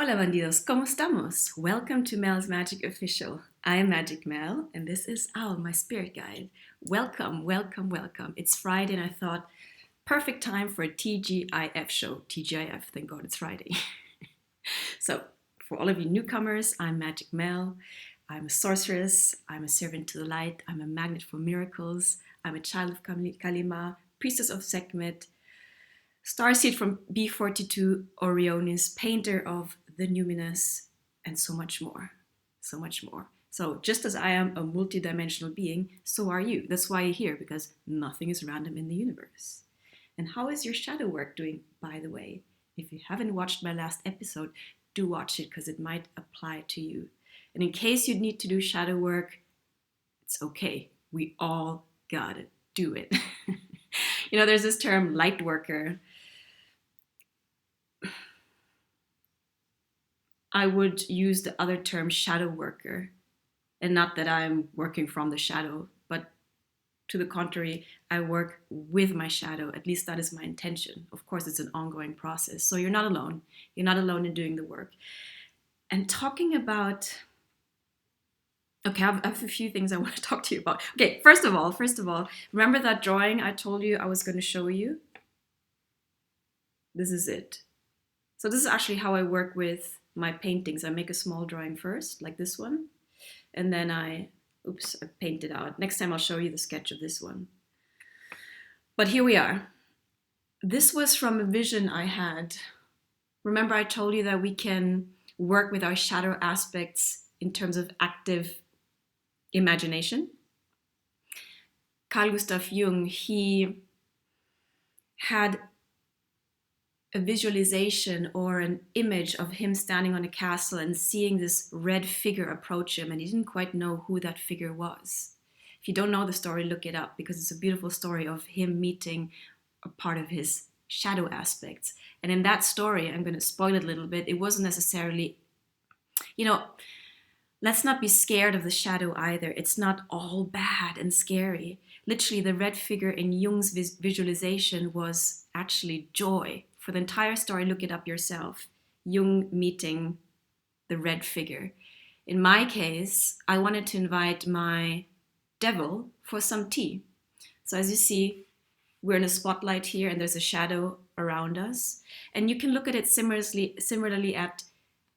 Hola Bandidos, ¿cómo estamos? Welcome to Mel's Magic Official. I am Magic Mel, and this is Al, my spirit guide. Welcome, welcome, welcome. It's Friday, and I thought, perfect time for a TGIF show. TGIF, thank God it's Friday. So, for all of you newcomers, I'm Magic Mel. I'm a sorceress, I'm a servant to the light, I'm a magnet for miracles, I'm a child of Kalima, priestess of Sekhmet, starseed from B42 Orionis, painter of the Numinous, and so much more. So much more. So just as I am a multidimensional being, so are you. That's why you're here, because nothing is random in the universe. And how is your shadow work doing, by the way? If you haven't watched my last episode, do watch it because it might apply to you. And in case you need to do shadow work, it's okay. We all gotta do it. There's this term, light worker. I would use the other term shadow worker. And not that I'm working from the shadow, but to the contrary, I work with my shadow. At least that is my intention. Of course, it's an ongoing process. So you're not alone. You're not alone in doing the work. And talking about, okay, I have a few things I want to talk to you about. Okay, first of all, remember that drawing I told you I was going to show you? This is it. So this is actually how I work with my paintings. I make a small drawing first, like this one, and then I paint it out. Next time I'll show you the sketch of this one. But here we are. This was from a vision I had. Remember I told you that we can work with our shadow aspects in terms of active imagination? Carl Gustav Jung, he had a visualization or an image of him standing on a castle and seeing this red figure approach him, and he didn't quite know who that figure was. If you don't know the story, look it up, because it's a beautiful story of him meeting a part of his shadow aspects. And in that story, I'm going to spoil it a little bit, it wasn't necessarily, let's not be scared of the shadow either. It's not all bad and scary. Literally, the red figure in Jung's visualization was actually joy. For the entire story, look it up yourself. Jung meeting the red figure. In my case, I wanted to invite my devil for some tea. So as you see, we're in a spotlight here and there's a shadow around us. And you can look at it similarly at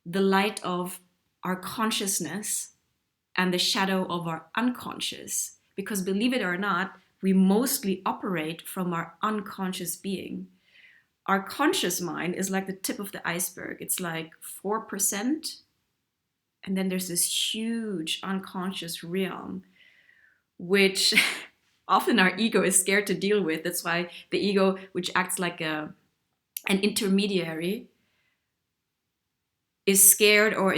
the light of our consciousness and the shadow of our unconscious. Because believe it or not, we mostly operate from our unconscious being. Our conscious mind is like the tip of the iceberg. It's like 4%. And then there's this huge unconscious realm, which often our ego is scared to deal with. That's why the ego, which acts like an intermediary, is scared or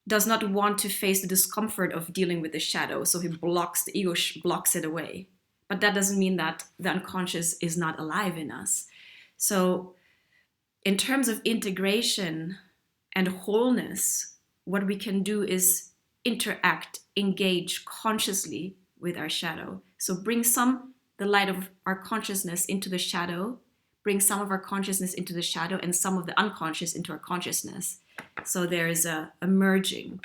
does not want to face the discomfort of dealing with the shadow. So the ego blocks it away. But that doesn't mean that the unconscious is not alive in us. So in terms of integration and wholeness, what we can do is interact, engage consciously with our shadow. So bring the light of our consciousness into the shadow, bring some of our consciousness into the shadow, and some of the unconscious into our consciousness. So there's a merging.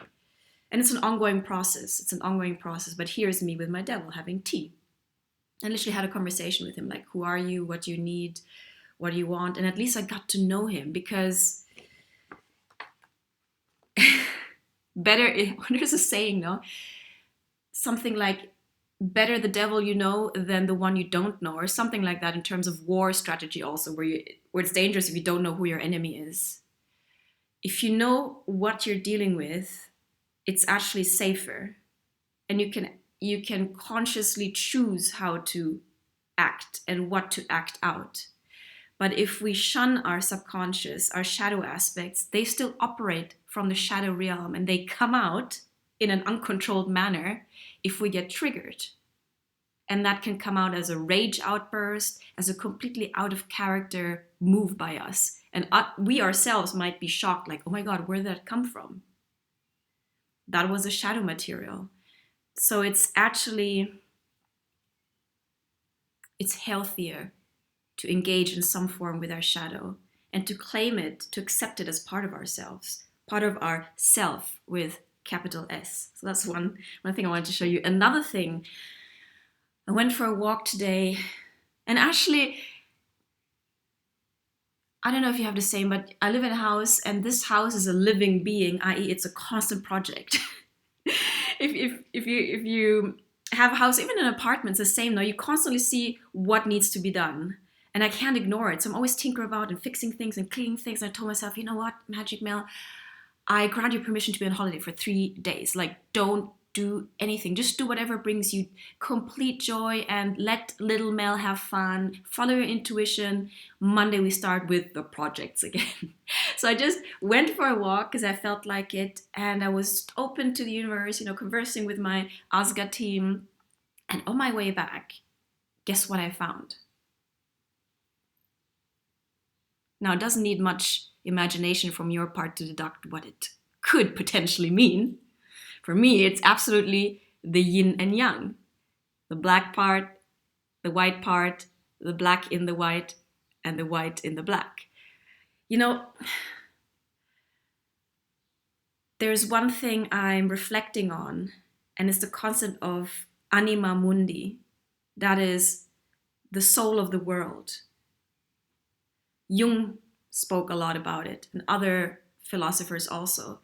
And it's an ongoing process. But here's me with my devil having tea. I literally had a conversation with him, like, who are you? What do you need? What do you want? And at least I got to know him, because there's a saying, no? Something like, better the devil you know than the one you don't know, or something like that, in terms of war strategy also, where it's dangerous if you don't know who your enemy is. If you know what you're dealing with, it's actually safer. And you can consciously choose how to act and what to act out. But if we shun our subconscious, our shadow aspects, they still operate from the shadow realm, and they come out in an uncontrolled manner if we get triggered. And that can come out as a rage outburst, as a completely out of character move by us. And we ourselves might be shocked, like, oh my God, where did that come from? That was a shadow material. So it's healthier to engage in some form with our shadow. and to claim it, to accept it as part of ourselves, part of our self with capital S. So that's one thing I wanted to show you. Another thing, I went for a walk today, and actually, I don't know if you have the same, but I live in a house, and this house is a living being, i.e. it's a constant project. if you have a house, even an apartment, it's the same. No, you constantly see what needs to be done, and I can't ignore it. So I'm always tinkering about and fixing things and cleaning things. And I told myself, you know what, Magic Mel, I grant you permission to be on holiday for 3 days. Like, don't do anything. Just do whatever brings you complete joy and let little Mel have fun. Follow your intuition. Monday we start with the projects again. So I just went for a walk because I felt like it, and I was open to the universe, conversing with my Asga team. And on my way back, guess what I found? Now, it doesn't need much imagination from your part to deduct what it could potentially mean. For me, it's absolutely the yin and yang. The black part, the white part, the black in the white, and the white in the black. There's one thing I'm reflecting on, and it's the concept of ANIMA MUNDI. That is the soul of the world. Jung spoke a lot about it, and other philosophers also.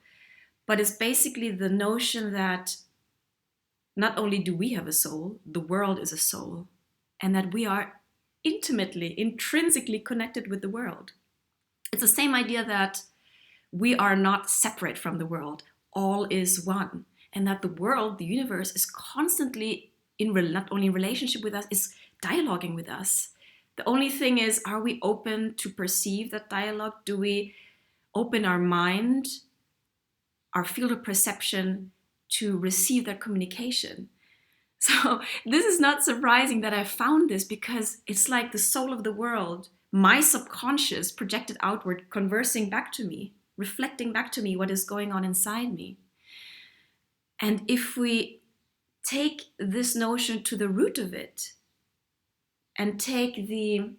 But it's basically the notion that not only do we have a soul, the world is a soul, and that we are intimately, intrinsically connected with the world. It's the same idea that we are not separate from the world. All is one. And that the world, the universe, is constantly not only in relationship with us, is dialoguing with us. The only thing is, are we open to perceive that dialogue? Do we open our mind, our field of perception, to receive that communication? So this is not surprising that I found this, because it's like the soul of the world, my subconscious projected outward, conversing back to me, reflecting back to me what is going on inside me. And if we take this notion to the root of it and take the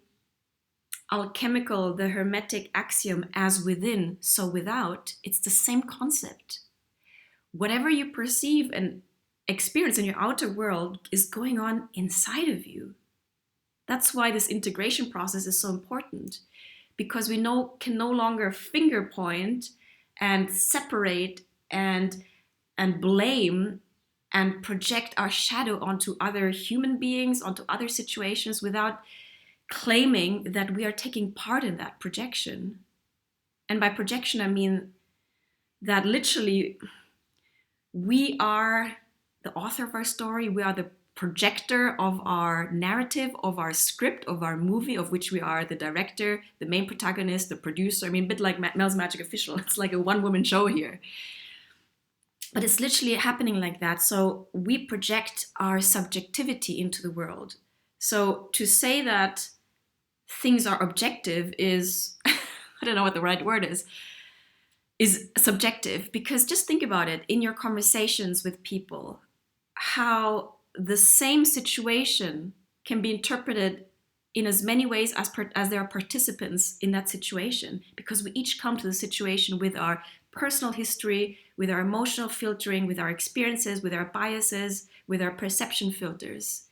alchemical, the hermetic axiom, as within, so without, it's the same concept. Whatever you perceive and experience in your outer world is going on inside of you. That's why this integration process is so important, because we can no longer finger point and separate and blame and project our shadow onto other human beings, onto other situations, without claiming that we are taking part in that projection. And by projection, I mean that literally we are the author of our story. We are the projector of our narrative, of our script, of our movie, of which we are the director, the main protagonist, the producer. I mean, a bit like Mel's Magic Official. It's like a one-woman show here. But it's literally happening like that. So we project our subjectivity into the world. So to say that things are objective is, I don't know what the right word is subjective. Because just think about it, in your conversations with people, how the same situation can be interpreted in as many ways as there are participants in that situation, because we each come to the situation with our personal history, with our emotional filtering, with our experiences, with our biases, with our perception filters.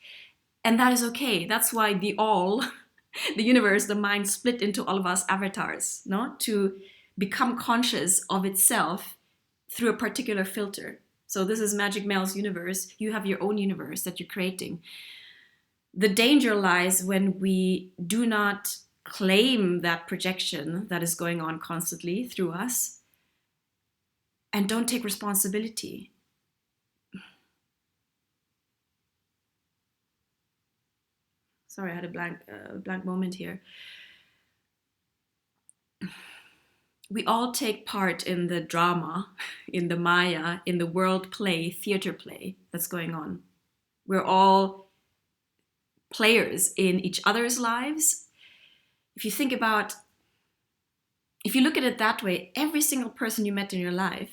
And that is okay. That's why the universe, the mind, split into all of us avatars, no? To become conscious of itself through a particular filter. So this is Magic Mel's universe. You have your own universe that you're creating. The danger lies when we do not claim that projection that is going on constantly through us and don't take responsibility. Sorry, I had a blank moment here. We all take part in the drama, in the Maya, in the world play, theater play that's going on. We're all players in each other's lives. If you look at it that way, every single person you met in your life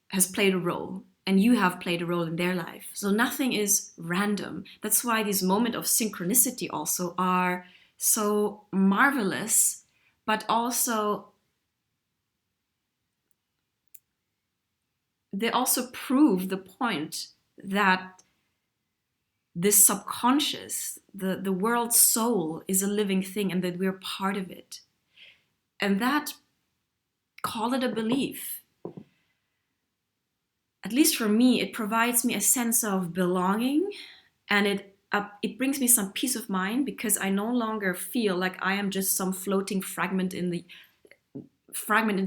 has played a role, and you have played a role in their life. So nothing is random. That's why these moments of synchronicity also are so marvelous, but also they also prove the point that this subconscious, the world's soul, is a living thing and that we're part of it. And that, call it a belief, at least for me, it provides me a sense of belonging, and it brings me some peace of mind, because I no longer feel like I am just some floating fragment in the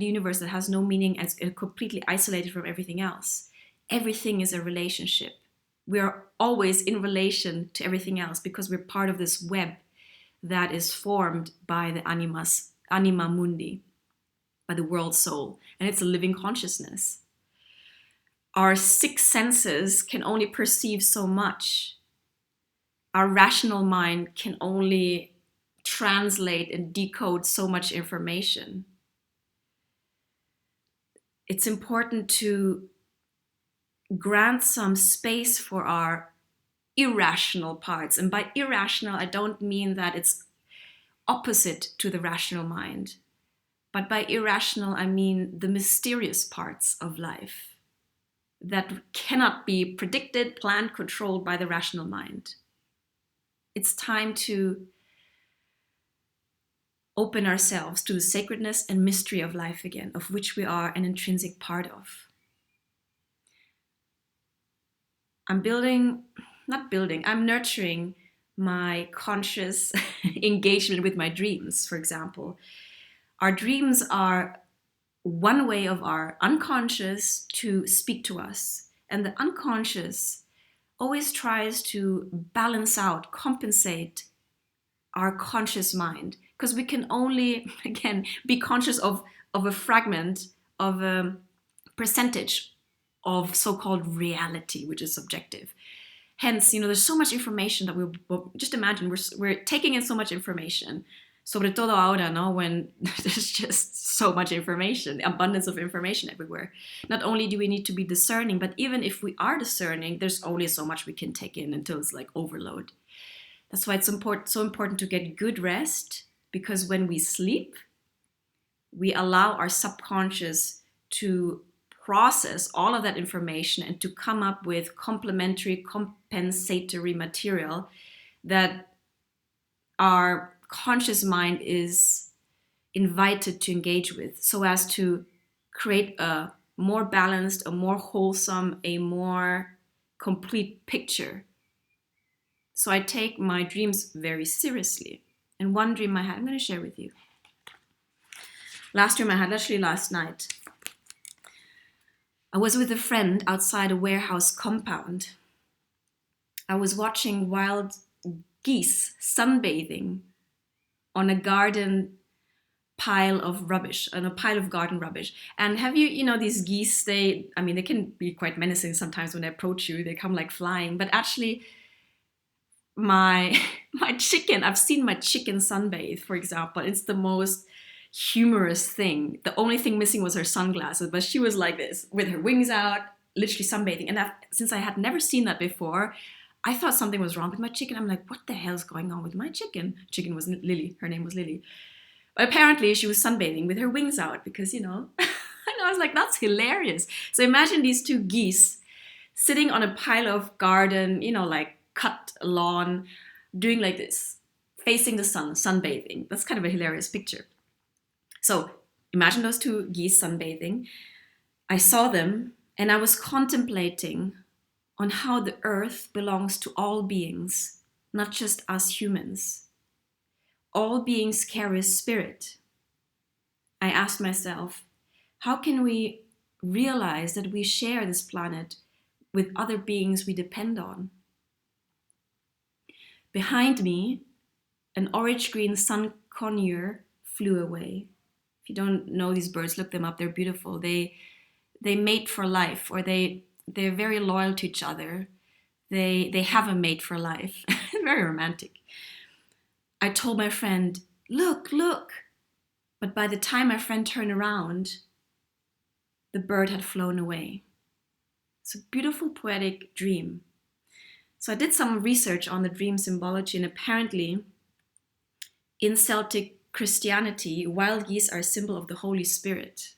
universe that has no meaning and completely isolated from everything else. Everything is a relationship. We are always in relation to everything else because we're part of this web that is formed by the anima mundi, by the world soul, and it's a living consciousness. Our six senses can only perceive so much. Our rational mind can only translate and decode so much information. It's important to grant some space for our irrational parts. And by irrational, I don't mean that it's opposite to the rational mind. But by irrational, I mean the mysterious parts of life that cannot be predicted, planned, controlled by the rational mind. It's time to open ourselves to the sacredness and mystery of life again, of which we are an intrinsic part of. I'm nurturing my conscious engagement with my dreams, for example. Our dreams are one way of our unconscious to speak to us. And the unconscious always tries to balance out, compensate our conscious mind. Because we can only, again, be conscious of a fragment, of a percentage of so-called reality, which is subjective. Hence, there's so much information that just imagine, we're taking in so much information, sobre todo ahora, no, when there's just so much information, abundance of information everywhere. Not only do we need to be discerning, but even if we are discerning, there's only so much we can take in until it's like overload. That's why it's so important to get good rest, because when we sleep, we allow our subconscious to process all of that information and to come up with compensatory material that our conscious mind is invited to engage with, so as to create a more balanced, a more wholesome, a more complete picture. So I take my dreams very seriously. And one dream I had, I'm going to share with you. Last dream I had, actually last night, I was with a friend outside a warehouse compound. I was watching wild geese sunbathing on a garden pile of rubbish, on a pile of garden rubbish. And have these geese, they can be quite menacing sometimes when they approach you. They come like flying. But actually, my chicken, I've seen my chicken sunbathe, for example. It's the most humorous thing. The only thing missing was her sunglasses, but she was like this with her wings out, literally sunbathing. And since I had never seen that before, I thought something was wrong with my chicken. I'm like, what the hell is going on with my chicken? Chicken was Lily. Her name was Lily. But apparently she was sunbathing with her wings out because, I know, I was like, that's hilarious. So imagine these two geese sitting on a pile of garden, like cut lawn, doing like this, facing the sun, sunbathing. That's kind of a hilarious picture. So imagine those two geese sunbathing. I saw them and I was contemplating on how the earth belongs to all beings, not just us humans. All beings carry spirit. I asked myself, how can we realize that we share this planet with other beings we depend on? Behind me, an orange-green sun conure flew away. If you don't know these birds, look them up. They're beautiful. They mate for life, or they're very loyal to each other. They have a mate for life. Very romantic. I told my friend, look. But by the time my friend turned around, the bird had flown away. It's a beautiful, poetic dream. So I did some research on the dream symbology, and apparently in Celtic Christianity, wild geese are a symbol of the Holy Spirit.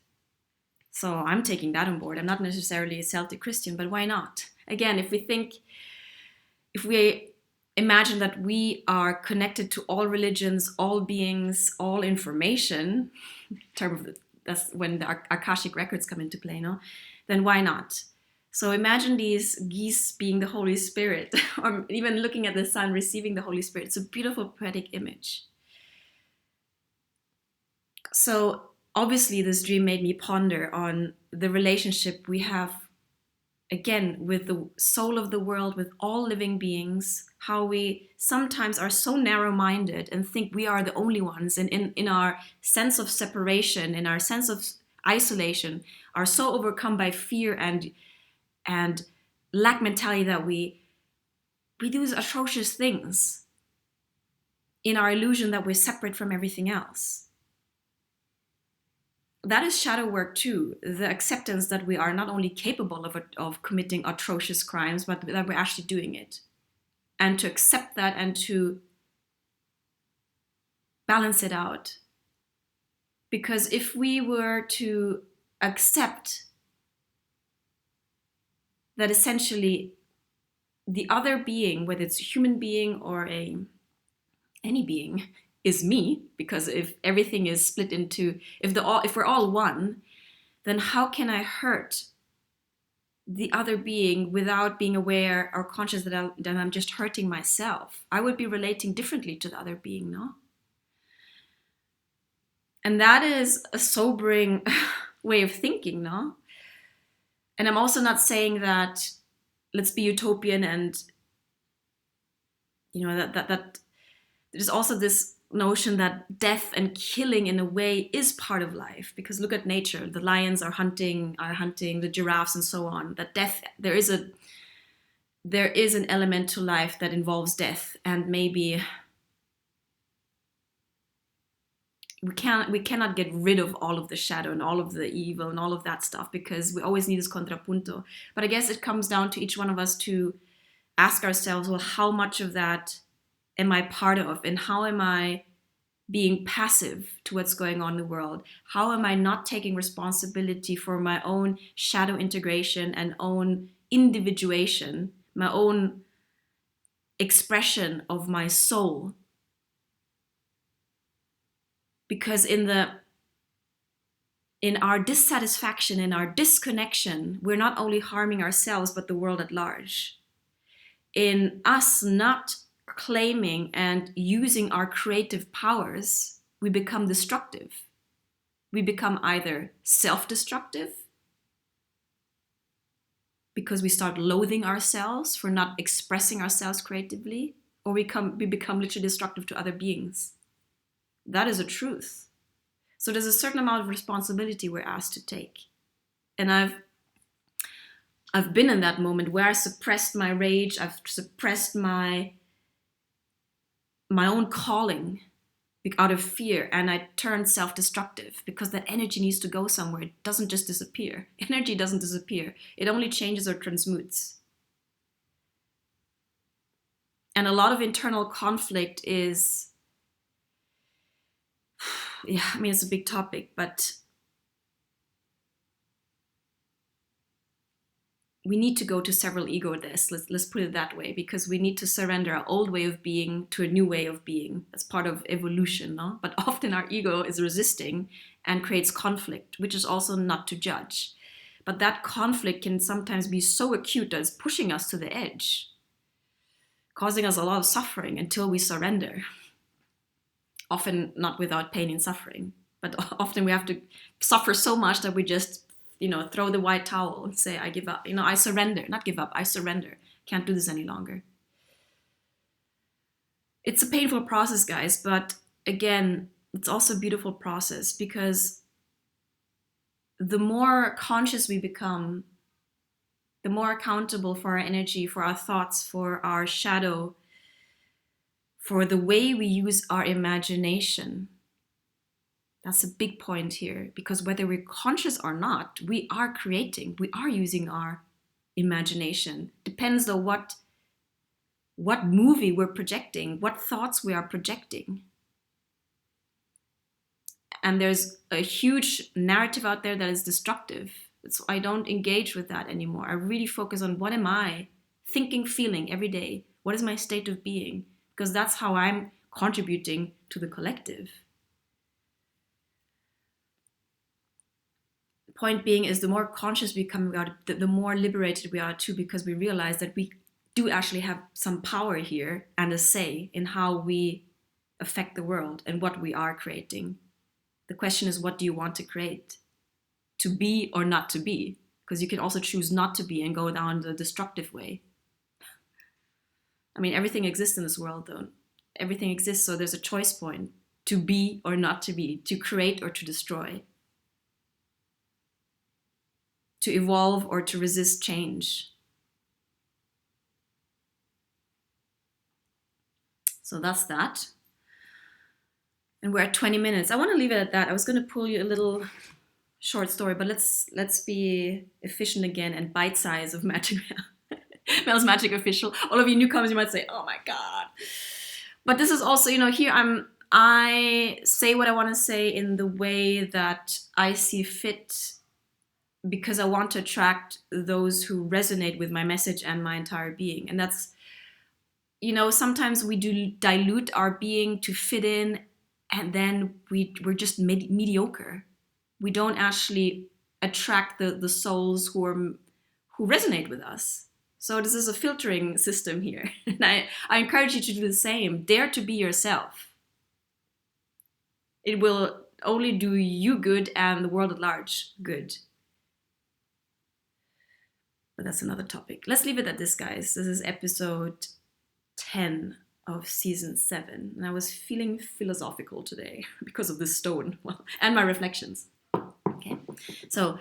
So I'm taking that on board. I'm not necessarily a Celtic Christian, but why not? Again, if we imagine that we are connected to all religions, all beings, all information, in terms of that's when the Akashic records come into play, no? Then why not? So imagine these geese being the Holy Spirit, or even looking at the sun receiving the Holy Spirit. It's a beautiful poetic image. So obviously this dream made me ponder on the relationship we have, again, with the soul of the world, with all living beings, how we sometimes are so narrow-minded and think we are the only ones, and in our sense of separation, in our sense of isolation, are so overcome by fear and lack mentality that we do these atrocious things in our illusion that we're separate from everything else. That is shadow work too, the acceptance that we are not only capable of committing atrocious crimes, but that we're actually doing it. And to accept that and to balance it out. Because if we were to accept that essentially the other being, whether it's a human being or any being, is me, because if everything is split into, if we're all one, then how can I hurt the other being without being aware or conscious that I'm just hurting myself? I would be relating differently to the other being, no? And that is a sobering way of thinking, no? And I'm also not saying that let's be utopian and, that there's also this notion that death and killing in a way is part of life, because look at nature. The lions are hunting the giraffes and so on. That death, there is an element to life that involves death, and maybe we cannot get rid of all of the shadow and all of the evil and all of that stuff, because we always need this contrapunto. But I guess it comes down to each one of us to ask ourselves, well, how much of that am I part of, and how am I being passive to what's going on in the world? How am I not taking responsibility for my own shadow integration and own individuation, my own expression of my soul? Because in our dissatisfaction, in our disconnection, we're not only harming ourselves, but the world at large. In us not claiming and using our creative powers, we become destructive. We become either self-destructive, because we start loathing ourselves for not expressing ourselves creatively, or we become literally destructive to other beings. That is a truth. So there's a certain amount of responsibility we're asked to take. And I've been in that moment where I suppressed my rage, I've suppressed my own calling out of fear, and I turned self-destructive, because that energy needs to go somewhere. It doesn't just disappear. Energy doesn't disappear. It only changes or transmutes. And a lot of internal conflict is, it's a big topic, but we need to go to several ego deaths. Let's put it that way, because we need to surrender our old way of being to a new way of being. That's part of evolution, no? But often our ego is resisting and creates conflict, which is also not to judge. But that conflict can sometimes be so acute that it's pushing us to the edge, causing us a lot of suffering until we surrender. Often not without pain and suffering, but often we have to suffer so much that we just throw the white towel and say, I give up. I surrender. Not give up, I surrender. Can't do this any longer. It's a painful process, guys, but again, it's also a beautiful process, because the more conscious we become, the more accountable for our energy, for our thoughts, for our shadow, for the way we use our imagination. That's a big point here, because whether we're conscious or not, we are creating, we are using our imagination. Depends on what movie we're projecting, what thoughts we are projecting. And there's a huge narrative out there that is destructive. So I don't engage with that anymore. I really focus on what am I thinking, feeling every day? What is my state of being? Because that's how I'm contributing to the collective. The point being is the more conscious we become about it, the more liberated we are too, because we realize that we do actually have some power here and a say in how we affect the world and what we are creating. The question is, what do you want to create? To be or not to be? Because you can also choose not to be and go down the destructive way. I mean, everything exists in this world, though. Everything exists, so there's a choice point. To be or not to be. To create or to destroy. To evolve or to resist change. So that's that. And we're at 20 minutes. I want to leave it at that. I was going to pull you a little short story, but let's be efficient again and bite size of Magic Mel's Magic Official. All of you newcomers, you might say, "Oh my god!" But this is also, here I say what I want to say in the way that I see fit, because I want to attract those who resonate with my message and my entire being. And that's, sometimes we do dilute our being to fit in, and then we're just mediocre. We don't actually attract the souls who resonate with us. So this is a filtering system here. And I encourage you to do the same. Dare to be yourself. It will only do you good and the world at large good. But that's another topic. Let's leave it at this, guys. This is episode 10 of season 7. And I was feeling philosophical today because of this stone and my reflections. Okay, so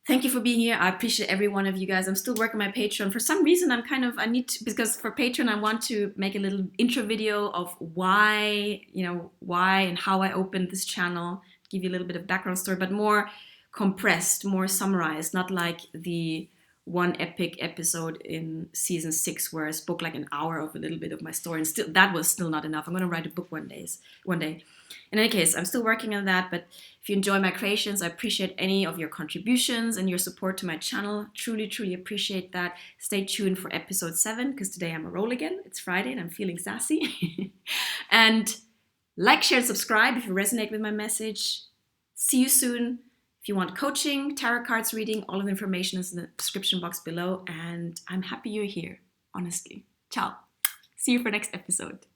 thank you for being here. I appreciate every one of you guys. I'm still working my Patreon. For some reason, because for Patreon, I want to make a little intro video of why and how I opened this channel, give you a little bit of background story, but more compressed, more summarized, not like the one epic episode in season 6 where I spoke like an hour of a little bit of my story, and that was still not enough. I'm going to write a book one day. In any case, I'm still working on that, but if you enjoy my creations, I appreciate any of your contributions and your support to my channel. Truly, truly appreciate that. Stay tuned for episode 7, because today I'm a roll again. It's Friday and I'm feeling sassy. And like, share, and subscribe if you resonate with my message. See you soon. If you want coaching, tarot cards reading, all of the information is in the description box below. And I'm happy you're here, honestly. Ciao. See you for next episode.